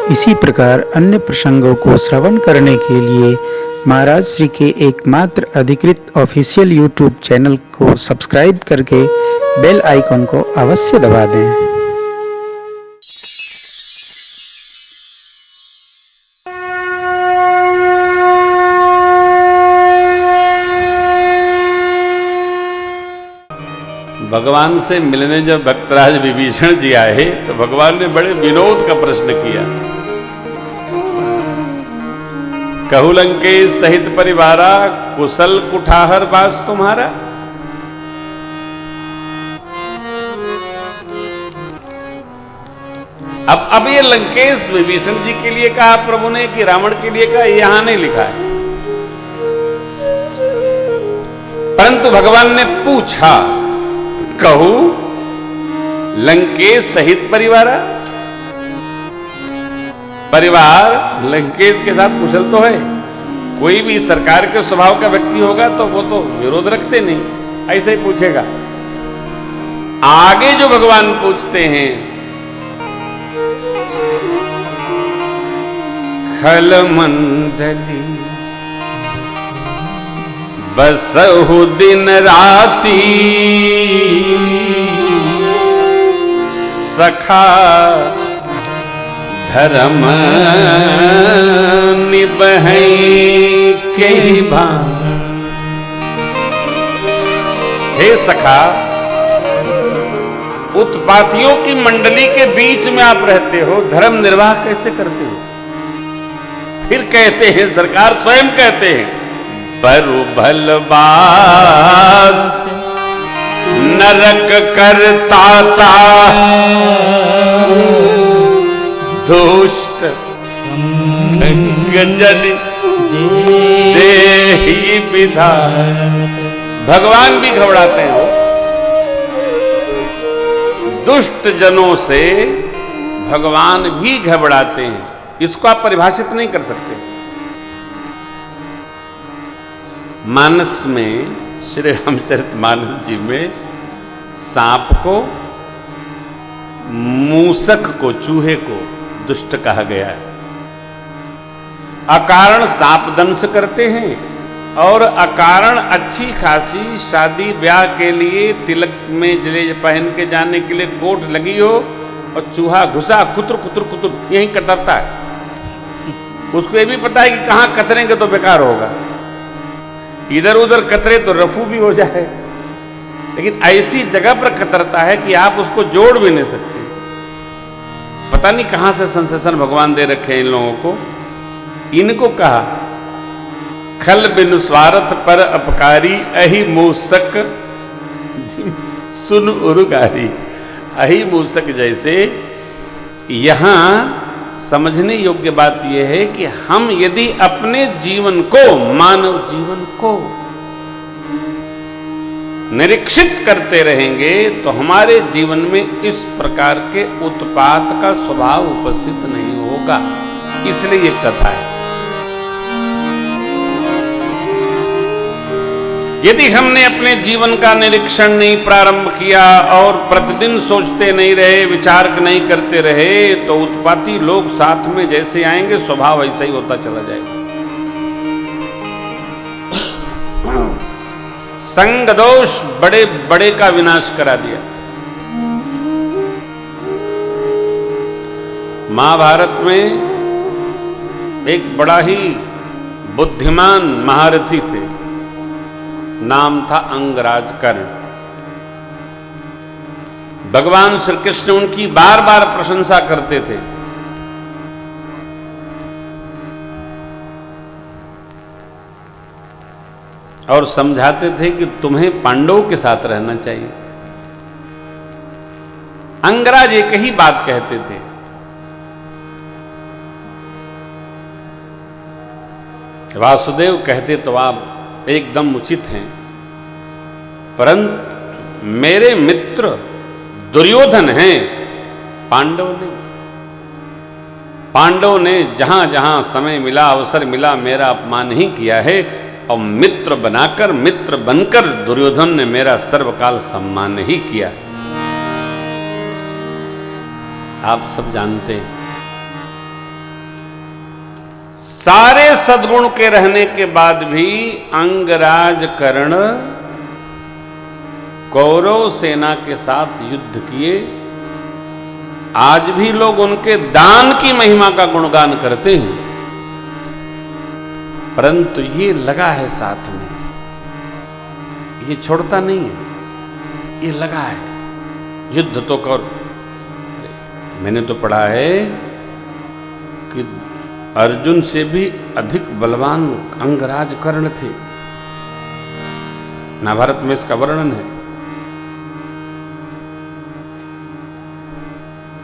इसी प्रकार अन्य प्रसंगों को श्रवण करने के लिए महाराज श्री के एकमात्र अधिकृत ऑफिशियल यूट्यूब चैनल को सब्सक्राइब करके बेल आइकन को अवश्य दबा दें। भगवान से मिलने जब भक्तराज विभीषण जी आए तो भगवान ने बड़े विनोद का प्रश्न किया। कहु लंकेश सहित परिवारा, कुशल कुठाहर बास तुम्हारा। अब ये लंकेश विभीषण जी के लिए कहा प्रभु ने कि रावण के लिए कहा, यहां नहीं लिखा है। परंतु भगवान ने पूछा, कहू लंकेश सहित परिवारा, परिवार लंकेश के साथ कुशल तो है। कोई भी सरकार के स्वभाव का व्यक्ति होगा तो वो तो विरोध रखते नहीं, ऐसे ही पूछेगा। आगे जो भगवान पूछते हैं, खल मंडली बसहु दिन राती, सखा धर्म निबहै के भान। हे सखा, उत्पातियों की मंडली के बीच में आप रहते हो, धर्म निर्वाह कैसे करते हो? फिर कहते हैं, सरकार स्वयं कहते हैं, बरु भल बास नरक करताता, दुष्ट संग जन देहि विधान। भगवान भी घबराते हो, दुष्ट जनों से भगवान भी घबराते हैं। इसको आप परिभाषित नहीं कर सकते। मानस में, श्री रामचरितमानस जी में सांप को, मूसक को, चूहे को दुष्ट कहा गया है। अकारण सांप दंश करते हैं और अकारण अच्छी खासी शादी ब्याह के लिए तिलक में जले पहन के जाने के लिए कोट लगी हो और चूहा घुसा कुतर कुतर कुतर यहीं कतरता है। उसको ये भी पता है कि कहां कतरेंगे तो बेकार होगा, इधर उधर कतरे तो रफू भी हो जाए, लेकिन ऐसी जगह पर कतरता है कि आप उसको जोड़ भी नहीं सकते। पता नहीं कहां से संसेशन भगवान दे रखे हैं इन लोगों को। इनको कहा, खल बिनु स्वार्थ पर अपकारी, अहि मूसक सुन उरुगारी। अहि मूसक जैसे। यहां समझने योग्य बात यह है कि हम यदि अपने जीवन को, मानव जीवन को निरीक्षित करते रहेंगे तो हमारे जीवन में इस प्रकार के उत्पात का स्वभाव उपस्थित नहीं होगा। इसलिए ये कथा है। यदि हमने अपने जीवन का निरीक्षण नहीं प्रारंभ किया और प्रतिदिन सोचते नहीं रहे, विचार नहीं करते रहे, तो उत्पाती लोग साथ में जैसे आएंगे स्वभाव ऐसा ही होता चला जाएगा। संग दोष बड़े बड़े का विनाश करा दिया। महाभारत में एक बड़ा ही बुद्धिमान महारथी थे, नाम था अंगराज कर्ण। भगवान श्री कृष्ण उनकी बार बार प्रशंसा करते थे। और समझाते थे कि तुम्हें पांडवों के साथ रहना चाहिए। अंगराज एक ही बात कहते थे, वासुदेव कहते तो आप एकदम उचित हैं, परंतु मेरे मित्र दुर्योधन हैं, पांडव नहीं। पांडव ने जहां जहां समय मिला, अवसर मिला, मेरा अपमान ही किया है, और मित्र बनाकर, मित्र बनकर दुर्योधन ने मेरा सर्वकाल सम्मान ही किया। आप सब जानते हैं सारे सद्गुण के रहने के बाद भी अंगराज कर्ण कौरव सेना के साथ युद्ध किए। आज भी लोग उनके दान की महिमा का गुणगान करते हैं, परंतु ये लगा है साथ में, ये छोड़ता नहीं है, ये लगा है। युद्ध तो कर, मैंने तो पढ़ा है कि अर्जुन से भी अधिक बलवान अंगराज कर्ण थे। महाभारत में इसका वर्णन है।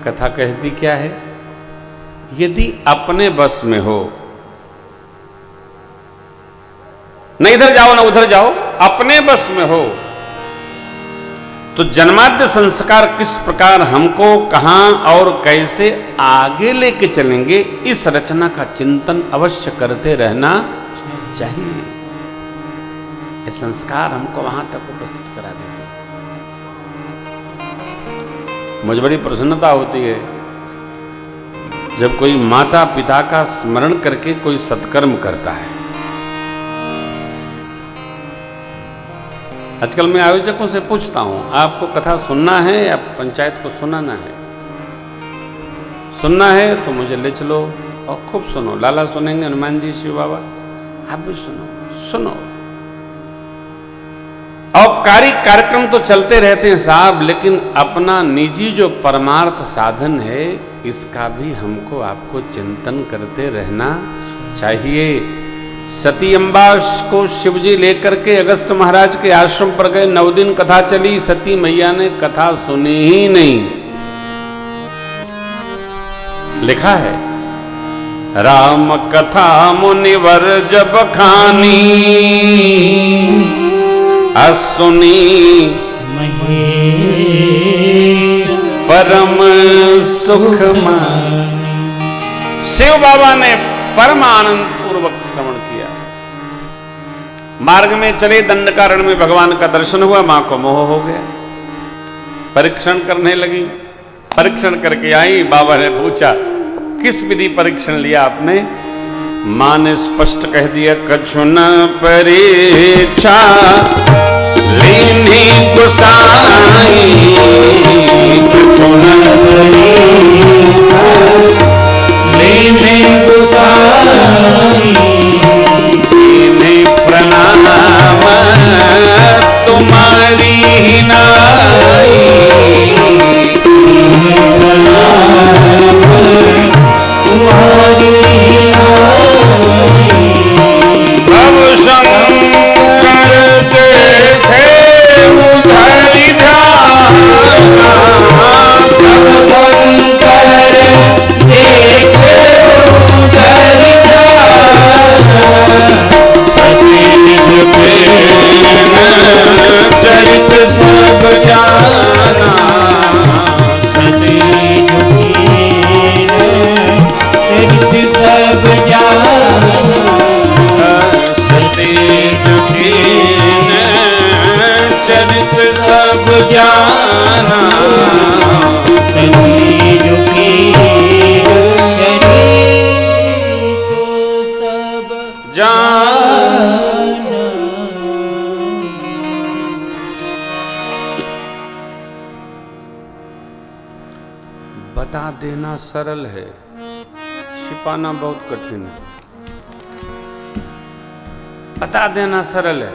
कथा कहती क्या है? यदि अपने बस में हो, न इधर जाओ न उधर जाओ, अपने बस में हो, तो जन्माद्य संस्कार किस प्रकार हमको कहां और कैसे आगे लेके चलेंगे, इस रचना का चिंतन अवश्य करते रहना चाहिए। ये संस्कार हमको वहां तक उपस्थित करा देते। मुझे बड़ी प्रसन्नता होती है जब कोई माता पिता का स्मरण करके कोई सत्कर्म करता है। आजकल मैं आयोजकों से पूछता हूं, आपको कथा सुनना है या पंचायत को सुनाना है? सुनना है तो मुझे ले चलो और खूब सुनो। लाला सुनेंगे, हनुमान जी, शिव बाबा, आप भी सुनो। औपचारिक कार्यक्रम तो चलते रहते हैं साहब, लेकिन अपना निजी जो परमार्थ साधन है, इसका भी हमको आपको चिंतन करते रहना चाहिए। सती अम्बा को शिवजी लेकर के अगस्त महाराज के आश्रम पर गए, 9 दिन कथा चली, सती मैया ने कथा सुनी ही नहीं। लिखा है, राम कथा मुनिवर जब खानी, असुनी परम सुख मानी। शिव बाबा ने परम आनंद पूर्वक श्रवण किया। मार्ग में चले, दंडकारण्य में भगवान का दर्शन हुआ, मां को मोह हो गया। परीक्षण करने लगी, परीक्षण करके आई। बाबा ने पूछा, किस विधि परीक्षण लिया आपने? मां ने स्पष्ट कह दिया, कछु न परीक्षा लीनी गुसाई, कछु न परीक्षा लीनी गुसाई, लीनी प्रणाम तुम्हारी नाई, तुम्हारी प्रभु शंकर देखे उधर ध्याना, प्रभु शंकर देखे उधर ध्याना, चरित सब जाना, सती चरित सब जाना, सती चरित सब जाना, सती चरित सब जाना। बता देना सरल है, छिपाना बहुत कठिन है। बता देना सरल है,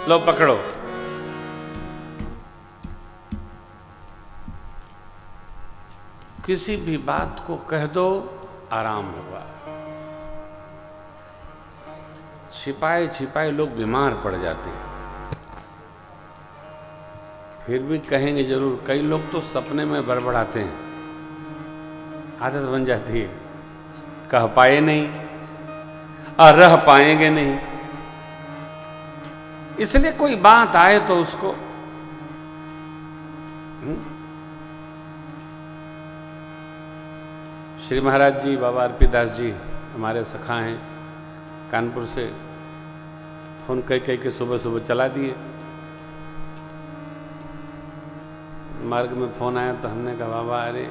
लो पकड़ो। किसी भी बात को कह दो, आराम होगा। छिपाए छिपाए लोग बीमार पड़ जाते हैं, फिर भी कहेंगे जरूर। कई लोग तो सपने में बड़बड़ाते हैं, आदत बन जाती है, कह पाए नहीं और रह पाएंगे नहीं। इसलिए कोई बात आए तो उसको श्री महाराज जी, बाबा अर्पिदास जी हमारे सखा हैं, कानपुर से फोन कह के सुबह सुबह चला दिए। मार्ग में फोन आया तो हमने कहा, बाबा अरे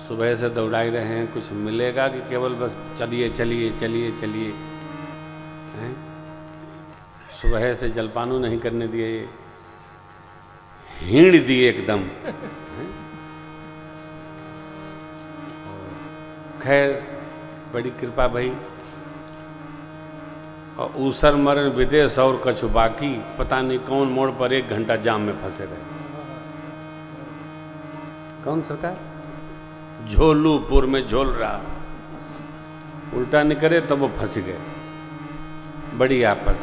सुबह से दौड़ा ही रहे हैं, कुछ मिलेगा कि केवल बस चलिए चलिए चलिए चलिए हैं? सुबह से जलपानू नहीं करने दिए, हीड़ दिए एकदम हैं? खैर बड़ी कृपा भाई। और ऊसर मरण विदेश और कछु बाकी, पता नहीं कौन मोड़ पर 1 घंटा जाम में फंसे रहे। कौन सरकार? झोलूपुर में झोल रहा, उल्टा नहीं करे तो वो फंस गए। बड़ी आफत।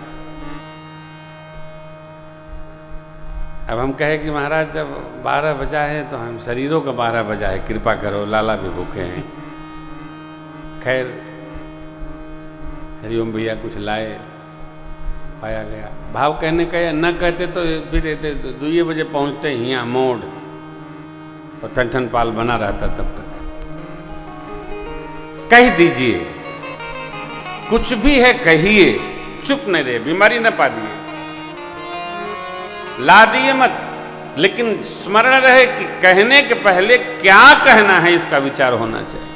अब हम कहे कि महाराज जब 12 बजा है तो हम शरीरों का 12 बजा है, कृपा करो, लाला भी भूखे हैं। खैर हरिओम भैया कुछ लाए, पाया गया। भाव कहने का न कहते तो फिर 2 बजे पहुँचते यहाँ मोड़, और ठन पाल बना रहता तब तक। कह दीजिए, कुछ भी है कहिए, चुप न रहे, बीमारी न पा दिए, ला दिए मत, लेकिन स्मरण रहे कि कहने के पहले क्या कहना है इसका विचार होना चाहिए।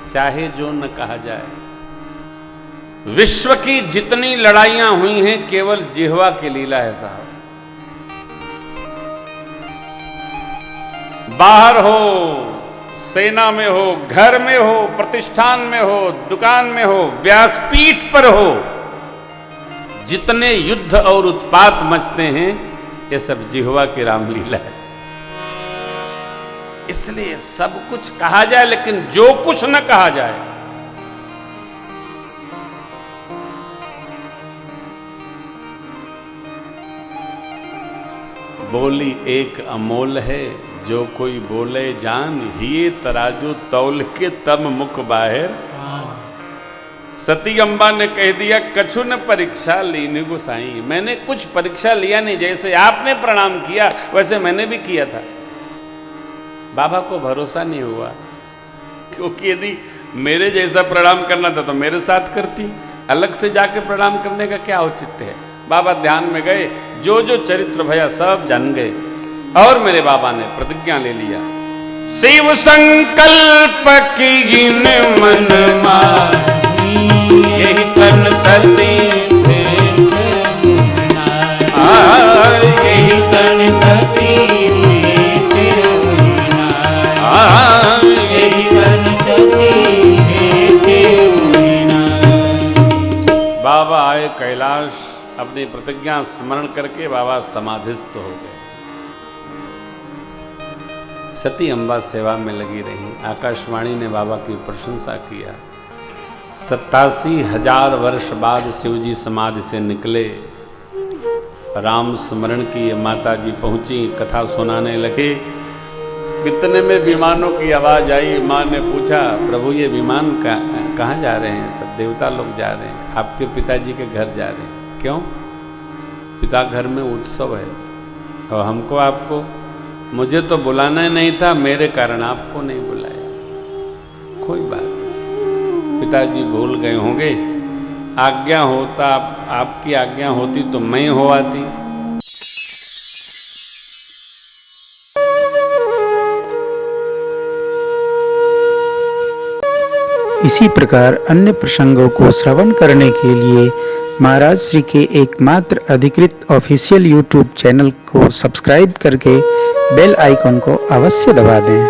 चाहे जो न कहा जाए, विश्व की जितनी लड़ाइयां हुई हैं केवल जिह्वा की लीला है साहब। बाहर हो, सेना में हो, घर में हो, प्रतिष्ठान में हो, दुकान में हो, व्यासपीठ पर हो, जितने युद्ध और उत्पात मचते हैं ये सब जिह्वा की रामलीला है। इसलिए सब कुछ कहा जाए, लेकिन जो कुछ न कहा जाए। बोली एक अमोल है, जो कोई बोले जान, हिये तराजू तौल के तब मुख बाहर। सती अम्बा ने कह दिया, कछु न परीक्षा लीनी गुसाई। मैंने कुछ परीक्षा लिया नहीं, जैसे आपने प्रणाम किया वैसे मैंने भी किया था। बाबा को भरोसा नहीं हुआ, क्योंकि यदि मेरे जैसा प्रणाम करना था तो मेरे साथ करती, अलग से जाके प्रणाम करने का क्या औचित्य है। बाबा ध्यान में गए, जो जो चरित्र भया सब जान गए, और मेरे बाबा ने प्रतिज्ञा ले लिया, शिव संकल्प की मन मानी, यही तन सती यही तन सती बाबा आए कैलाश, अपनी प्रतिज्ञा स्मरण करके बाबा समाधिस्थ हो गए। सती अम्बा सेवा में लगी रही। आकाशवाणी ने बाबा की प्रशंसा किया। 87,000 वर्ष बाद शिवजी समाधि से निकले, राम स्मरण की माता जी पहुंची, कथा सुनाने लगे। इतने में विमानों की आवाज आई। माँ ने पूछा, प्रभु ये विमान कहाँ जा रहे हैं? सब देवता लोग जा रहे हैं, आपके पिताजी के घर जा रहे हैं। क्यों? पिता घर में उत्सव है, और हमको आपको, मुझे तो बुलाना ही नहीं था, मेरे कारण आपको नहीं बुलाया। कोई बात नहीं, पिताजी भूल गए होंगे। आज्ञा होता, आपकी आज्ञा होती तो मैं हो आती। इसी प्रकार अन्य प्रसंगों को श्रवण करने के लिए महाराज श्री के एकमात्र अधिकृत ऑफिशियल यूट्यूब चैनल को सब्सक्राइब करके बेल आइकन को अवश्य दबा दें।